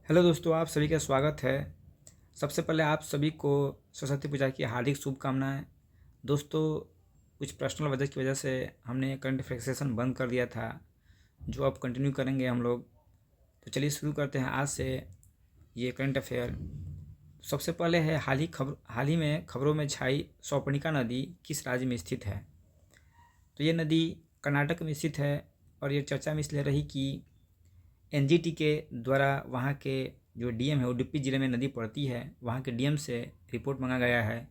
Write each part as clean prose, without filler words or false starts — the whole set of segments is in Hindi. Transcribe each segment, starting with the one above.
हेलो दोस्तों, आप सभी का स्वागत है। सबसे पहले आप सभी को सरस्वती पूजा की हार्दिक शुभकामनाएं। दोस्तों, कुछ पर्सनल वजह की वजह से हमने करंट अफेयर सेशन बंद कर दिया था, जो अब कंटिन्यू करेंगे हम लोग। तो चलिए शुरू करते हैं आज से ये करंट अफेयर। सबसे पहले है हाल ही में खबरों में छाई सौपर्णिका नदी किस राज्य में स्थित है। तो ये नदी कर्नाटक में स्थित है और ये चर्चा में इसलिए रही कि एनजीटी के द्वारा वहाँ के जो डीएम है, उडुपी ज़िले में नदी पड़ती है, वहाँ के डीएम से रिपोर्ट मांगा गया है।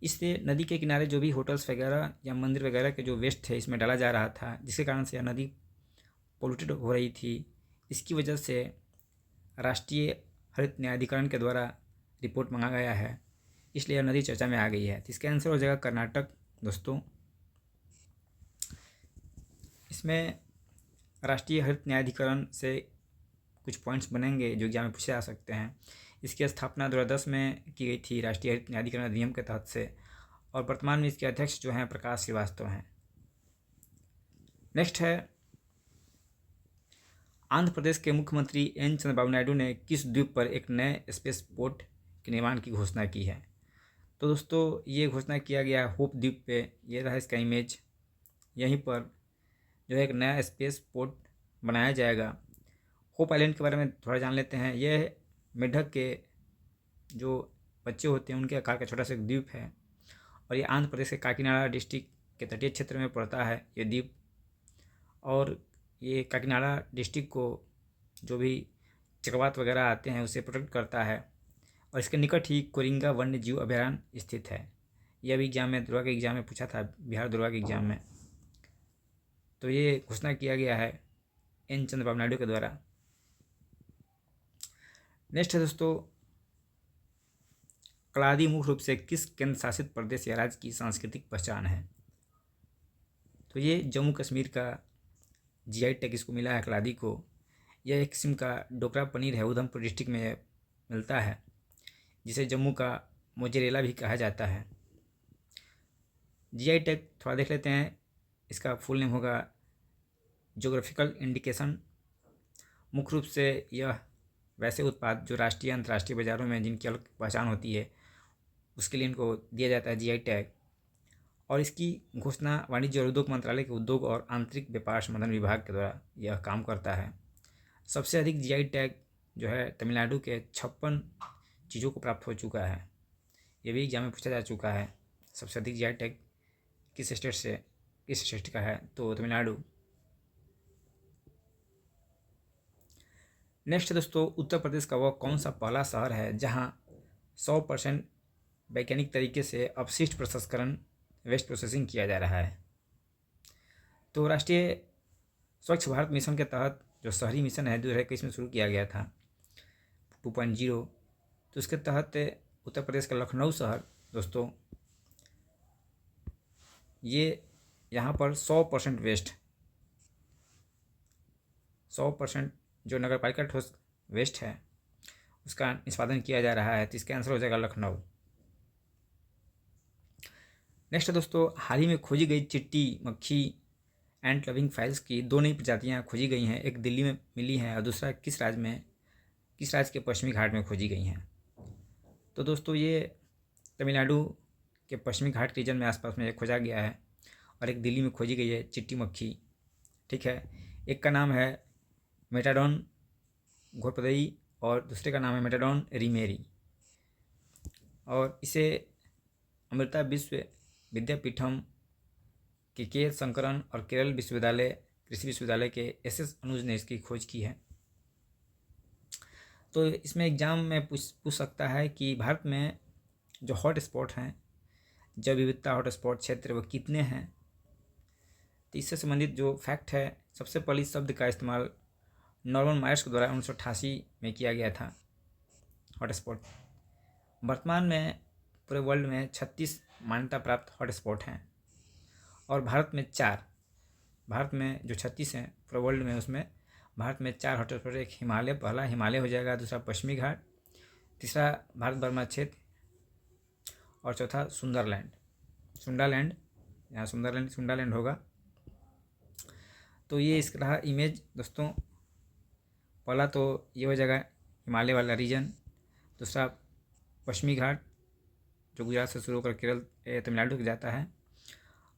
इससे नदी के किनारे जो भी होटल्स वगैरह या मंदिर वगैरह के जो वेस्ट थे इसमें डाला जा रहा था, जिसके कारण से यह नदी पोल्यूटेड हो रही थी। इसकी वजह से राष्ट्रीय हरित न्यायाधिकरण के द्वारा रिपोर्ट मांगा गया है, इसलिए यह नदी चर्चा में आ गई है। तो इसका आंसर हो जाएगा कर्नाटक। दोस्तों, इसमें राष्ट्रीय हरित न्यायाधिकरण से कुछ पॉइंट्स बनेंगे जो एग्जाम में पूछे जा सकते हैं। इसकी स्थापना 2010 में की गई थी राष्ट्रीय हरित न्यायाधिकरण अधिनियम के तहत से, और वर्तमान में इसके अध्यक्ष जो हैं प्रकाश श्रीवास्तव हैं। नेक्स्ट है, आंध्र प्रदेश के मुख्यमंत्री एन चंद्रबाबू नायडू ने किस द्वीप पर एक नए स्पेस पोर्ट के निर्माण की घोषणा की है। तो दोस्तों, ये घोषणा किया गया होप द्वीप पे। ये रहा इसका इमेज। यहीं पर जो है एक नया स्पेस पोर्ट बनाया जाएगा। होप आइलैंड के बारे में थोड़ा जान लेते हैं। यह मेढक के जो बच्चे होते हैं उनके आकार का छोटा सा एक द्वीप है, और ये आंध्र प्रदेश के काकीनाडा डिस्ट्रिक्ट के तटीय क्षेत्र में पड़ता है ये द्वीप। और ये काकीनाडा डिस्ट्रिक्ट को जो भी चक्रवात वगैरह आते हैं उससे प्रोटेक्ट करता है, और इसके निकट ही कोरिंगा वन्य जीव अभयारण्य स्थित है। यह भी एग्जाम में दुर्गा के एग्जाम में पूछा था, बिहार दुर्गा के एग्जाम में। तो ये घोषणा किया गया है एन चंद्रबाबू नायडू के द्वारा। नेक्स्ट है दोस्तों, क्लादी मुख्य रूप से किस केंद्र शासित प्रदेश या राज्य की सांस्कृतिक पहचान है। तो ये जम्मू कश्मीर का जीआई टैग इसको मिला है क्लादी को। यह एक किस्म का डोकरा पनीर है, उधमपुर डिस्ट्रिक्ट में मिलता है, जिसे जम्मू का मोजेरेला भी कहा जाता है। जीआई टैग थोड़ा देख लेते हैं। इसका फुल नेम होगा ज्योग्राफिकल इंडिकेशन। मुख्य रूप से यह वैसे उत्पाद जो राष्ट्रीय अंतर्राष्ट्रीय बाज़ारों में जिनकी अलग पहचान होती है उसके लिए इनको दिया जाता है जीआई टैग। और इसकी घोषणा वाणिज्य और उद्योग मंत्रालय के उद्योग और आंतरिक व्यापार संवर्धन विभाग के द्वारा यह काम करता है। सबसे अधिक जीआई टैग जो है तमिलनाडु के 56 चीज़ों को प्राप्त हो चुका है। ये भी एग्जाम में पूछा जा चुका है, सबसे अधिक जीआई टैग किस स्टेट का है, तो तमिलनाडु। नेक्स्ट दोस्तों, उत्तर प्रदेश का वह कौन सा पहला शहर है जहां 100% वैज्ञानिक तरीके से अपशिष्ट प्रसंस्करण वेस्ट प्रोसेसिंग किया जा रहा है। तो राष्ट्रीय स्वच्छ भारत मिशन के तहत जो शहरी मिशन है 2021 में शुरू किया गया था 2.0, तो उसके तहत उत्तर प्रदेश का लखनऊ शहर दोस्तों, ये यहाँ पर 100% वेस्ट 100% जो नगर पालिका ठोस वेस्ट है उसका निष्पादन किया जा रहा है। तो इसका आंसर हो जाएगा लखनऊ। नेक्स्ट दोस्तों, हाल ही में खोजी गई चिट्टी मक्खी एंट लविंग फाइल्स की 2 नई प्रजातियाँ खोजी गई हैं। एक दिल्ली में मिली है और दूसरा किस राज्य के पश्चिमी घाट में खोजी गई हैं। तो दोस्तों, ये तमिलनाडु के पश्चिमी घाट रीजन में आसपास में खोजा गया है, और एक दिल्ली में खोजी गई है चिट्टी मक्खी। ठीक है, एक का नाम है मेटाडोन घोरपदई और दूसरे का नाम है मेटाडोन रिमेरी, और इसे अमृता विश्व विद्यापीठम के शंकरन और केरल विश्वविद्यालय कृषि विश्वविद्यालय के एस अनुज ने इसकी खोज की है। तो इसमें एग्जाम में पूछ सकता है कि भारत में जो हॉट स्पॉट हैं, जैव विविधता हॉट स्पॉट क्षेत्र, वो कितने हैं। तो इससे संबंधित जो फैक्ट है, सबसे पहले इस शब्द का इस्तेमाल नॉर्मन मायर्स के द्वारा 1988 में किया गया था। हॉट स्पॉट वर्तमान में पूरे वर्ल्ड में 36 मान्यता प्राप्त हॉट स्पॉट हैं, और भारत में जो 36 हैं पूरे वर्ल्ड में, उसमें भारत में 4 हॉट स्पॉट। एक हिमालय, पहला हिमालय हो जाएगा, दूसरा पश्चिमी घाट, तीसरा भारत बर्मा क्षेत्र, और चौथा सुंडालैंड यहाँ सुंडालैंड होगा। तो ये इसका रहा इमेज दोस्तों। पहला तो ये हो जाएगा हिमालय वाला रीजन। दूसरा पश्चिमी घाट जो गुजरात से शुरू होकर केरल तमिलनाडु तक जाता है।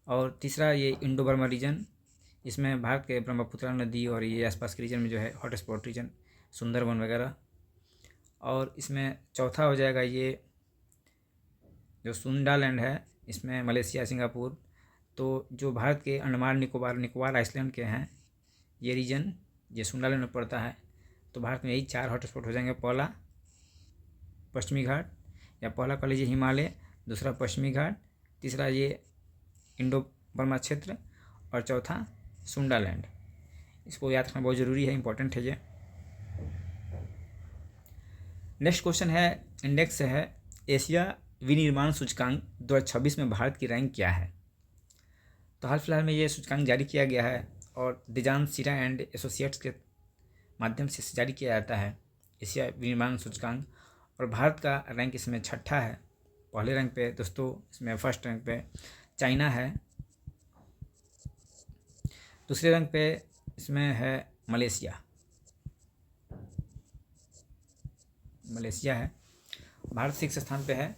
और तीसरा ये इंडो बर्मा रीजन, इसमें भारत के ब्रह्मपुत्र नदी और ये आसपास के रीजन में जो है हॉट स्पॉट रीजन, सुंदरबन वगैरह। और इसमें चौथा हो जाएगा ये जो सुंडालैंड है, इसमें मलेशिया, सिंगापुर। तो जो भारत के अंडमान निकोबार आइसलैंड के हैं ये रीजन, ये सुंडालैंड में पड़ता है। तो भारत में यही 4 हॉटस्पॉट हो जाएंगे। पहला पश्चिमी घाट, या पहला कह लीजिए हिमालय, दूसरा पश्चिमी घाट, तीसरा ये इंडो बर्मा क्षेत्र, और चौथा सुंडालैंड। इसको याद रखना बहुत ज़रूरी है, इंपॉर्टेंट है ये। नेक्स्ट क्वेश्चन है, इंडेक्स है एशिया विनिर्माण सूचकांक 2026 में भारत की रैंक क्या है। तो हाल फिलहाल में ये सूचकांक जारी किया गया है और दिजान सीरा एंड एसोसिएट्स के माध्यम से जारी किया जाता है एशिया विनिर्माण सूचकांक। और भारत का रैंक इसमें 6ठा है। पहले रैंक पे दोस्तों इसमें फर्स्ट रैंक पे चाइना है, दूसरे रैंक पे इसमें है मलेशिया है। भारत 6 स्थान पे है।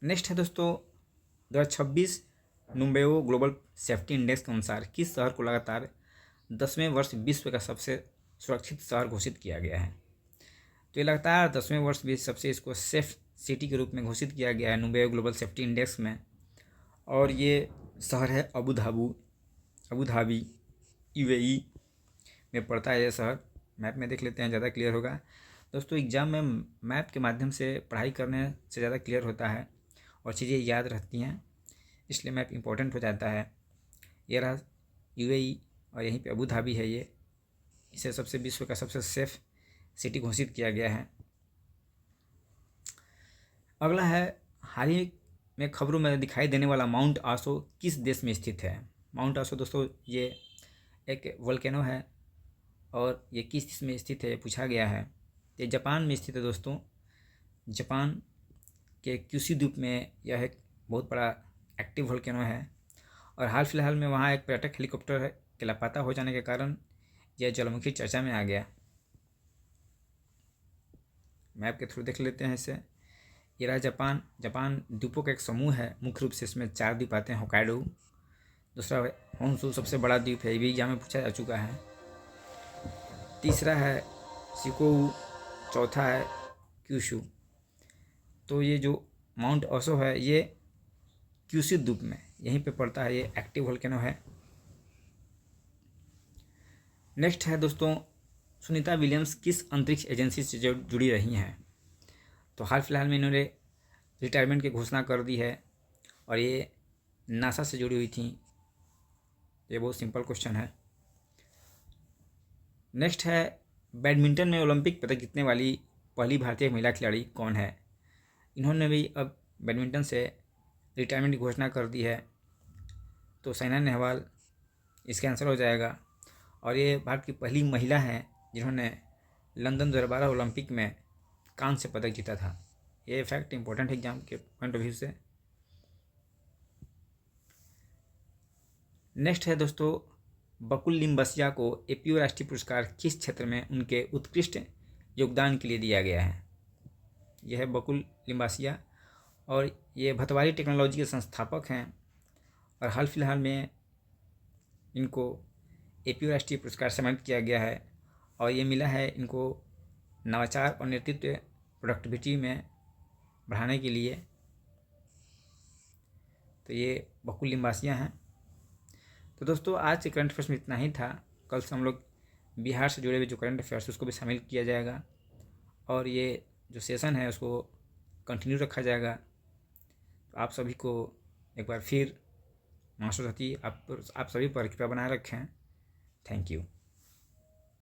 नेक्स्ट है दोस्तों 2026 नुम्बेओ ग्लोबल सेफ्टी इंडेक्स के अनुसार किस शहर को लगातार 10वें वर्ष विश्व का सबसे सुरक्षित शहर घोषित किया गया है। तो ये लगातार 10वें वर्ष भी सबसे इसको सेफ सिटी के रूप में घोषित किया गया है नुम्बेओ ग्लोबल सेफ्टी इंडेक्स में। और ये शहर है अबू धाबी UAE में पड़ता है ये शहर। मैप में देख लेते हैं, ज़्यादा क्लियर होगा। दोस्तों एग्ज़ाम में मैप के माध्यम से पढ़ाई करने से ज़्यादा क्लियर होता है और चीज़ें याद रहती हैं, इसलिए मैप इम्पोर्टेंट हो जाता है। ये रहा UAE और यहीं पे अबू धाबी है। ये इसे सबसे विश्व का सबसे सेफ सिटी घोषित किया गया है। अगला है, हाल ही में खबरों में दिखाई देने वाला माउंट आशो किस देश में स्थित है। माउंट आशो दोस्तों ये एक वोल्केनो है और ये किस देश में स्थित है, पूछा गया है। ये जापान में स्थित है दोस्तों। जापान के क्यूशू द्वीप में यह एक बहुत बड़ा एक्टिव वोल्केनो है और हाल फिलहाल में वहाँ एक पर्यटक हेलीकॉप्टर के लापता हो जाने के कारण यह ज्वालामुखी चर्चा में आ गया। मैप के थ्रू देख लेते हैं इसे। ये रहा जापान द्वीपों का एक समूह है। मुख्य रूप से इसमें 4 द्वीप आते हैं। होकाइडो, दूसरा होन्शू सबसे बड़ा द्वीप है, ये भी एग्जाम में पूछा जा चुका है। तीसरा है शिकोऊ, चौथा है क्यूशू। तो ये जो माउंट आशो है ये क्यूशू द्वीप में यहीं पे पड़ता है, ये एक्टिव वोल्केनो है। नेक्स्ट है दोस्तों, सुनीता विलियम्स किस अंतरिक्ष एजेंसी से जुड़ी रही हैं। तो हाल फिलहाल में इन्होंने रिटायरमेंट की घोषणा कर दी है और ये नासा से जुड़ी हुई थी। ये बहुत सिंपल क्वेश्चन है। नेक्स्ट है, बैडमिंटन में ओलंपिक पदक जीतने वाली पहली भारतीय महिला खिलाड़ी कौन है। इन्होंने भी अब बैडमिंटन से रिटायरमेंट की घोषणा कर दी है। तो साइना नेहवाल इसका आंसर हो जाएगा। और ये भारत की पहली महिला हैं जिन्होंने लंदन 2012 ओलंपिक में कांस्य पदक जीता था। ये फैक्ट इंपॉर्टेंट है एग्जाम के पॉइंट ऑफ व्यू से। नेक्स्ट है दोस्तों, बकुल लिम्बासिया को APO राष्ट्रीय पुरस्कार किस क्षेत्र में उनके उत्कृष्ट योगदान के लिए दिया गया है। यह है बकुल लिम्बासिया और ये भतवारी टेक्नोलॉजी के संस्थापक हैं और हाल फिलहाल में इनको APO राष्ट्रीय पुरस्कार सम्मानित किया गया है और ये मिला है इनको नवाचार और नेतृत्व प्रोडक्टिविटी में बढ़ाने के लिए। तो ये बकुल लिम्बासिया हैं। तो दोस्तों आज के करंट अफेयर्स में इतना ही था। कल से हम लोग बिहार से जुड़े हुए जो करंट अफेयर्स उसको भी शामिल किया जाएगा और ये जो सेशन है उसको कंटिन्यू रखा जाएगा। तो आप सभी को एक बार फिर मास्टर साथी आप सभी पर कृपया बनाए रखें। Thank you.